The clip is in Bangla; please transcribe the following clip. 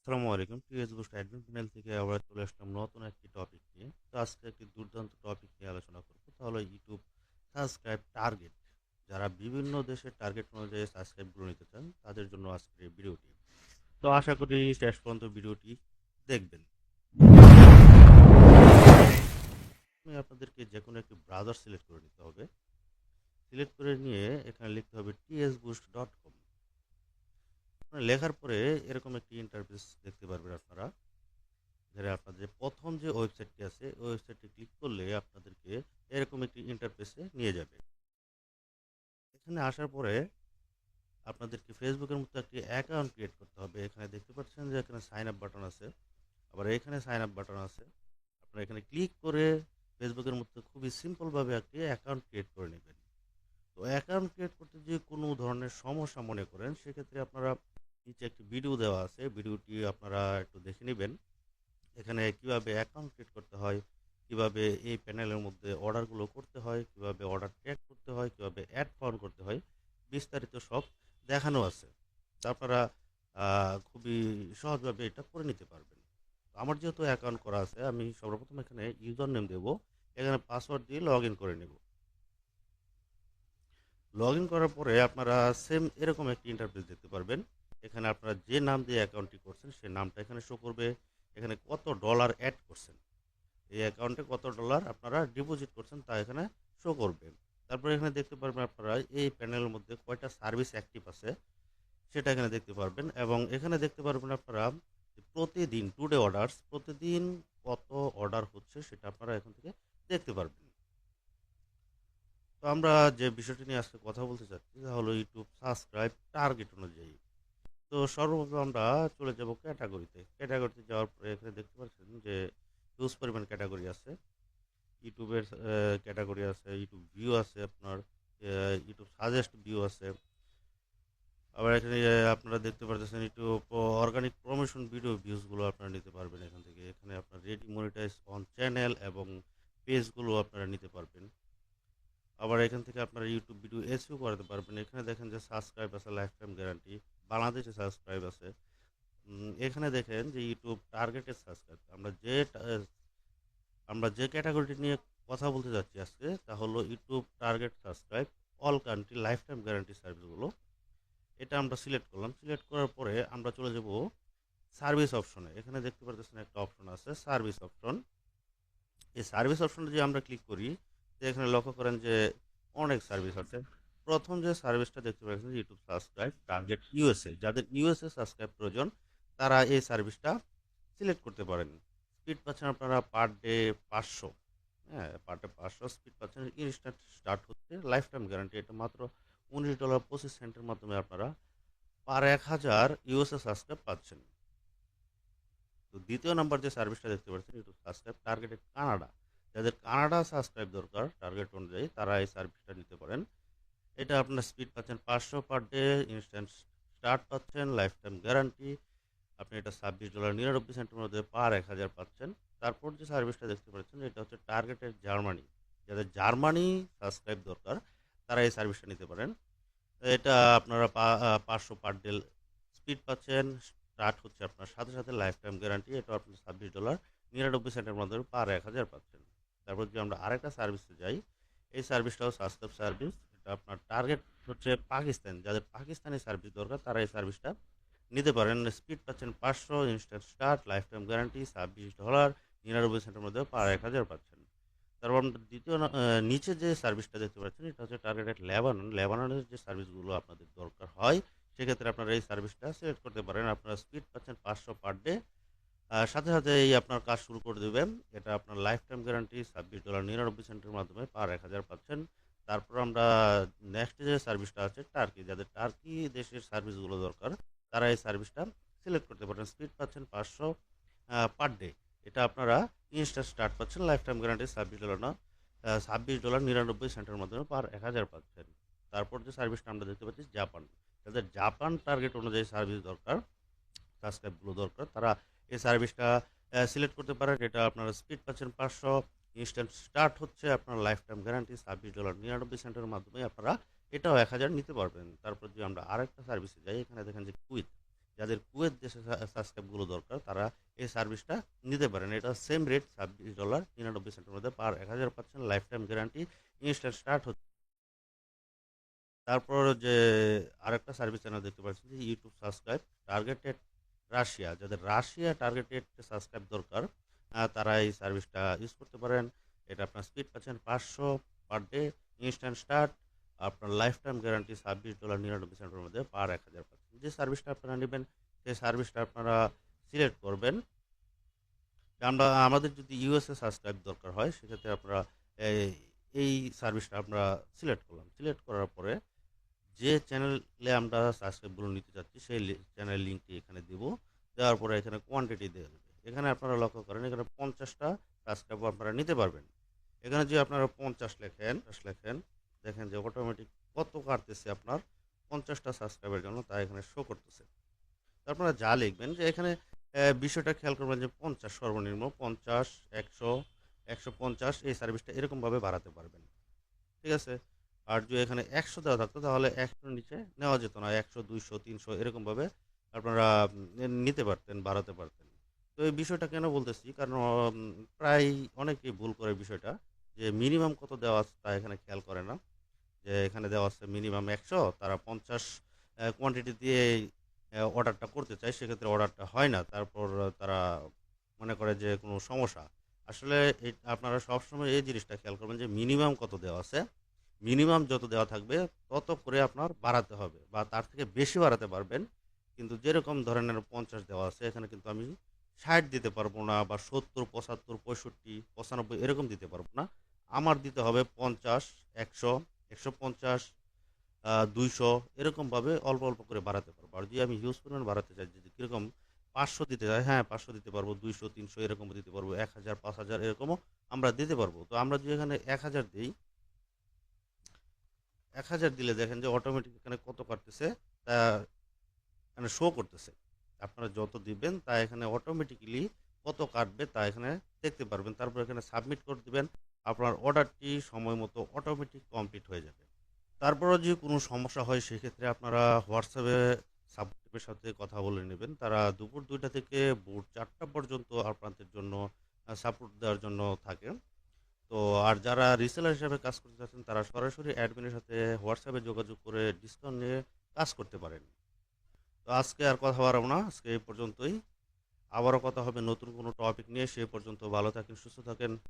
আসসালামু আলাইকুম। টিএস বুস্ট অ্যাডমিন প্যানেল থেকে আবার চলে আসলাম নতুন একটি টপিক নিয়ে। তো আজকে একটি দুর্দান্ত টপিক নিয়ে আলোচনা করব। তা হলো ইউটিউব সাবস্ক্রাইব টার্গেট। যারা বিভিন্ন দেশের টার্গেট অনুযায়ী সাবস্ক্রাইবগুলো নিতে চান, তাদের জন্য আজকের এই ভিডিওটি। তো আশা করি শেষ পর্যন্ত ভিডিওটি দেখবেন। আমি আপনাদেরকে যেকোনো একটি ব্রাউজার সিলেক্ট করে নিতে হবে। সিলেক্ট করে নিয়ে এখানে লিখতে হবে tsboost.com। লেখার পরে এরকম একটি ইন্টারফেস দেখতে পারবেন আপনারা। এখানে আপনাদের প্রথম যে ওয়েবসাইটটি আছে ওই ওয়েবসাইটটি ক্লিক করলে আপনাদেরকে এরকম একটি ইন্টারফেসে নিয়ে যাবে। এখানে আসার পরে আপনাদেরকে ফেসবুকের মতো একটি অ্যাকাউন্ট ক্রিয়েট করতে হবে। এখানে দেখতে পাচ্ছেন যে এখানে সাইন আপ বাটন আছে, আবার এখানে সাইন আপ বাটন আছে। আপনারা এখানে ক্লিক করে ফেসবুকের মতো খুবই সিম্পলভাবে একটি অ্যাকাউন্ট ক্রিয়েট করে নেবেন। তো অ্যাকাউন্ট ক্রিয়েট করতে যদি কোনো ধরনের সমস্যা মনে করেন, সেক্ষেত্রে আপনারা নিচে একটি ভিডিও দেওয়া আছে, ভিডিওটি আপনারা একটু দেখে নেবেন। এখানে কিভাবে অ্যাকাউন্ট ক্রিয়েট করতে হয়, কিভাবে এই প্যানেলের মধ্যে অর্ডারগুলো করতে হয়, কিভাবে অর্ডার ট্র্যাক করতে হয়, কিভাবে অ্যাড ফাউন্ড করতে হয়, বিস্তারিত সব দেখানো আছে। তা আপনারা খুবই সহজভাবে এটা করে নিতে পারবেন। তো আমার যেহেতু অ্যাকাউন্ট করা আছে, আমি সর্বপ্রথম এখানে ইউজার নেম দেবো, এখানে পাসওয়ার্ড দিয়ে লগ ইন করে নেব। লগ ইন করার পরে আপনারা সেম এরকম একটি ইন্টারফেস দেখতে পারবেন। এখানে আপনারা যে নাম দিয়ে অ্যাকাউন্টটি করছেন সেই নামটা এখানে শো করবে। এখানে কত ডলার অ্যাড করছেন, এই অ্যাকাউন্টে কত ডলার আপনারা ডিপোজিট করছেন তা এখানে শো করবে। তারপরে এখানে দেখতে পারবেন আপনারা এই প্যানেলের মধ্যে কয়টা সার্ভিস অ্যাক্টিভ আছে সেটা এখানে দেখতে পারবেন, এবং এখানে দেখতে পারবেন আপনারা যে প্রতিদিন টুডে অর্ডারস, প্রতিদিন কত অর্ডার হচ্ছে সেটা আপনারা এখান থেকে দেখতে পারবেন। তো আমরা যে বিষয়টি নিয়ে আজকে কথা বলতে চাচ্ছি তা হলো ইউটিউব সাবস্ক্রাইব টার্গেট অনুযায়ী। তো সর্বপ্রথম আমরা চলে যাব ক্যাটাগরিতে। ক্যাটাগরিতে যাওয়ার পরে এখানে দেখতে পাচ্ছেন যে হিউজ পরিমাণ ক্যাটাগরি আছে। ইউটিউবের ক্যাটাগরি আছে, ইউটিউব ভিউ আছে, আপনার ইউটিউব সাজেস্ট ভিউ আছে। আবার এখানে আপনারা দেখতে পারতেছেন ইউটিউব অর্গানিক প্রমোশন ভিডিও ভিউজগুলো আপনারা নিতে পারবেন এখান থেকে। এখানে আপনার রেডি মনিটাইজ অন চ্যানেল এবং পেজগুলো আপনারা নিতে পারবেন। আবার এখান থেকে আপনারা ইউটিউব ভিডিও এসইও করাতে পারবেন। এখানে দেখেন যে সাবস্ক্রাইব আছে, লাইফ টাইম গ্যারান্টি, বাংলাদেশে সাবস্ক্রাইব আছে। এখানে দেখেন যে ইউটিউব টার্গেটেড সাবস্ক্রাইব। আমরা যে ক্যাটাগরিটি নিয়ে কথা বলতে যাচ্ছি আজকে তা হলো YouTube target subscribe all country life time guarantee সার্ভিসগুলো। এটা আমরা সিলেক্ট করলাম। সিলেক্ট করার পরে আমরা চলে যাব সার্ভিস অপশনে। এখানে দেখতে পাচ্ছেন একটা অপশন আছে সার্ভিস অপশন। এই সার্ভিস অপশনে যে আমরা ক্লিক করি, তো এখানে লক্ষ্য করেন যে অনেক সার্ভিস আছে। প্রথম যে সার্ভিসটা দেখতে পাচ্ছেন ইউটিউব সাবস্ক্রাইব টার্গেট ইউএসএ, যাদের ইউএসএ সাবস্ক্রাইব প্রয়োজন তারা এই সার্ভিসটা সিলেক্ট করতে পারেন। স্পিড পাচ্ছেন আপনারা পার ডে 500। হ্যাঁ, পার ডে 500 স্পিড পাচ্ছেন। ইনস্ট্যান্ট স্টার্ট হচ্ছে, লাইফ টাইম গ্যারান্টি। এটা মাত্র $19.25 মাধ্যমে আপনারা পার 1000 ইউএসএ সাবস্ক্রাইব পাচ্ছেন। তো দ্বিতীয় নাম্বার যে সার্ভিসটা দেখতে পাচ্ছেন ইউটিউব সাবস্ক্রাইব টার্গেটেড কানাডা, যাদের কানাডা সাবস্ক্রাইব দরকার টার্গেট অনুযায়ী তারা এই সার্ভিসটা নিতে পারেন। এটা আপনার স্পিড পাচ্ছেন 500 পার ডে, ইনস্ট্যান্ট স্টার্ট পাচ্ছেন, লাইফ টাইম গ্যারান্টি। আপনি এটা $26.99 মধ্যে পার 1000 পাচ্ছেন। তারপর যে সার্ভিসটা দেখতে পাচ্ছেন এটা হচ্ছে টার্গেটেড জার্মানি, যাদের জার্মানি সাবস্ক্রাইব দরকার তারা এই সার্ভিসটা নিতে পারেন। এটা আপনারা 500 পার ডে স্পিড পাচ্ছেন, স্টার্ট হচ্ছে আপনার সাথে সাথে, লাইফ টাইম গ্যারান্টি। এটা আপনার $26.99 মাধ্যমে পার 1000 পাচ্ছেন। তারপর যদি আমরা আরেকটা সার্ভিসে যাই, এই সার্ভিসটাও সাবস্ক্রাইব সার্ভিস। এটা আপনার টার্গেট হচ্ছে পাকিস্তান, যাদের পাকিস্তানি সার্ভিস দরকার তারা এই সার্ভিসটা নিতে পারেন। স্পিড পাচ্ছেন 500, instant start, life time guarantee, $26.99 মধ্যে পার 1000 পাচ্ছেন। তারপর আমরা নিচে যে সার্ভিসটা দেখতে পাচ্ছেন এটা হচ্ছে টার্গেটেড লেবানন। লেবাননের যে সার্ভিসগুলো আপনাদের দরকার হয় সেক্ষেত্রে আপনারা এই সার্ভিসটা সিলেক্ট করতে পারেন। আপনারা স্পিড পাচ্ছেন 500 পার ডে, সাথে সাথে এই আপনার কাজ শুরু করে দেবেন। এটা আপনার লাইফ টাইম গ্যারান্টি, $26.99 মাধ্যমে পার 1000 পাচ্ছেন। তারপর আমরা নেক্সট যে সার্ভিসটা আছে টার্কি, যাদের টার্কি দেশের সার্ভিসগুলো দরকার তারা এই সার্ভিসটা সিলেক্ট করতে পারেন। স্পিড পাচ্ছেন 500 পার ডে, এটা আপনারা ইনস্ট্যান্ট স্টার্ট পাচ্ছেন, লাইফ টাইম গ্যারান্টি $26.99 মাধ্যমে পার 1000 পাচ্ছেন। তারপর যে সার্ভিসটা আমরা দেখতে পাচ্ছি জাপান, যাদের জাপান টার্গেট অনুযায়ী সার্ভিস দরকার, সাবস্ক্রাইবগুলো দরকার, তারা এই সার্ভিসটা সিলেক্ট করতে পারেন। এটা আপনারা স্পিড পাচ্ছেন 500, ইনস্ট্যান্ট স্টার্ট হচ্ছে, আপনার লাইফ টাইম গ্যারান্টি $26.99 মাধ্যমে আপনারা এটাও 1000 নিতে পারবেন। তারপর যদি আমরা আরেকটা সার্ভিসে যাই, এখানে দেখেন যে কুইথ, যাদের কুয়েত দেশে সাবস্ক্রাইবগুলো দরকার তারা এই সার্ভিসটা নিতে পারেন। এটা সেম রেট $26.99 মধ্যে পার 1000 পাচ্ছেন, life time guarantee, instant start হচ্ছে। তারপর যে আরেকটা সার্ভিস চ্যানেল দেখতে পাচ্ছেন যে ইউটিউব সাবস্ক্রাইব টার্গেটেড রাশিয়া, যাদের রাশিয়া টার্গেটেড সাবস্ক্রাইব দরকার তারা এই সার্ভিসটা ইউজ করতে পারেন। এটা আপনার স্পিড পাচ্ছেন 500 পার ডে, ইনস্ট্যান্ট স্টার্ট, আপনার লাইফ টাইম গ্যারান্টি $26.99 মধ্যে পার 1000 পাচ্ছেন। যে সার্ভিসটা আপনারা নেবেন সেই সার্ভিসটা আপনারা সিলেক্ট করবেন। আমাদের যদি ইউএসএ সাবস্ক্রাইব দরকার হয় সেক্ষেত্রে আপনারা এই এই সার্ভিসটা আমরা সিলেক্ট করলাম। সিলেক্ট করার পরে যে চ্যানেলে আমরা সাবস্ক্রাইবগুলো নিতে চাচ্ছি সেই চ্যানেল লিঙ্কটি এখানে দেব। দেওয়ার পরে এখানে কোয়ান্টিটি দিয়ে দেবে। এখানে আপনারা লক্ষ্য করেন এখানে 50টা সাবস্ক্রাইব আপনারা নিতে পারবেন। এখানে যে আপনারা 50 লেখেন, দেখেন যে অটোমেটিক কত কাটতেছে আপনার 50টা সাবস্ক্রাইবের জন্য তা এখানে শো করতেছে। তো আপনারা যা লিখবেন যে এখানে বিষয়টা খেয়াল করবেন যে 50 সর্বনিম্ন 50, 100, 150 এই সার্ভিসটা এরকমভাবে বাড়াতে পারবেন। ঠিক আছে? আর যদি এখানে 100 দেওয়া থাকতো তাহলে 100 নিচে নেওয়া যেত না। 100, 200, 300 এরকমভাবে আপনারা নিতে পারতেন, বাড়াতে পারতেন। তো এই বিষয়টা কেন বলতেছি? কারণ প্রায় অনেকেই ভুল করে বিষয়টা, যে মিনিমাম কত দেওয়া আছে তা এখানে খেয়াল করে না। যে এখানে দেওয়া আছে মিনিমাম 100, তারা 50 কোয়ান্টিটি দিয়ে অর্ডারটা করতে চায়, সেক্ষেত্রে অর্ডারটা হয় না। তারপর তারা মনে করে যে কোনো সমস্যা। আসলে আপনারা সবসময় এই জিনিসটা খেয়াল করবেন যে মিনিমাম কত দেওয়া আছে। মিনিমাম যত দেওয়া থাকবে তত করে আপনার বাড়াতে হবে বা তার থেকে বেশি বাড়াতে পারবেন। কিন্তু যেরকম ধরনের 50 দেওয়া আছে এখানে কিন্তু আমি 60 দিতে পারবো না বা 70, 75, 65, 95 এরকম দিতে পারবো না। আমার দিতে হবে 50, 100, 150, 200 এরকমভাবে অল্প, অল্প করে বাড়াতে পারবো। আর যদি আমি হিউজ পরিমাণ বাড়াতে চাই যে কিরকম 500 দিতে চাই, হ্যাঁ 500 দিতে পারবো, 200, 300 এরকমও দিতে পারবো, 1000, 5000 এরকমও আমরা দিতে পারবো। তো আমরা যদি এখানে 1000 দিই, 1000 দিলে দেখেন যে অটোমেটিক এখানে কত কাটতেছে তা এখানে শো করতেছে। আপনারা যত দিবেন তা এখানে অটোমেটিক্যালি কত কাটবে তা এখানে দেখতে পারবেন। তারপর এখানে সাবমিট করে দিবেন। আপনার অর্ডারটি সময় মতো অটোমেটিক কমপ্লিট হয়ে যাবে। তারপরেও যদি কোনো সমস্যা হয় সেক্ষেত্রে আপনারা হোয়াটসঅ্যাপে সাপোর্টের সাথে কথা বলে নেবেন। তারা দুপুর 2টা থেকে ভোর 4টা পর্যন্ত আপনাদের জন্য সাপোর্ট দেওয়ার জন্য থাকে। তো আর যারা রিসেলার হিসেবে কাজ করতে চাচ্ছেন তারা সরাসরি অ্যাডমিনের সাথে হোয়াটসঅ্যাপে যোগাযোগ করে ডিসকাউন্ট নিয়ে কাজ করতে পারেন। তো আজকে আর কথা বাড়াবো না, আজকে এই পর্যন্তই। আবারও কথা হবে নতুন কোনো টপিক নিয়ে। সে পর্যন্ত ভালো থাকেন, সুস্থ থাকেন।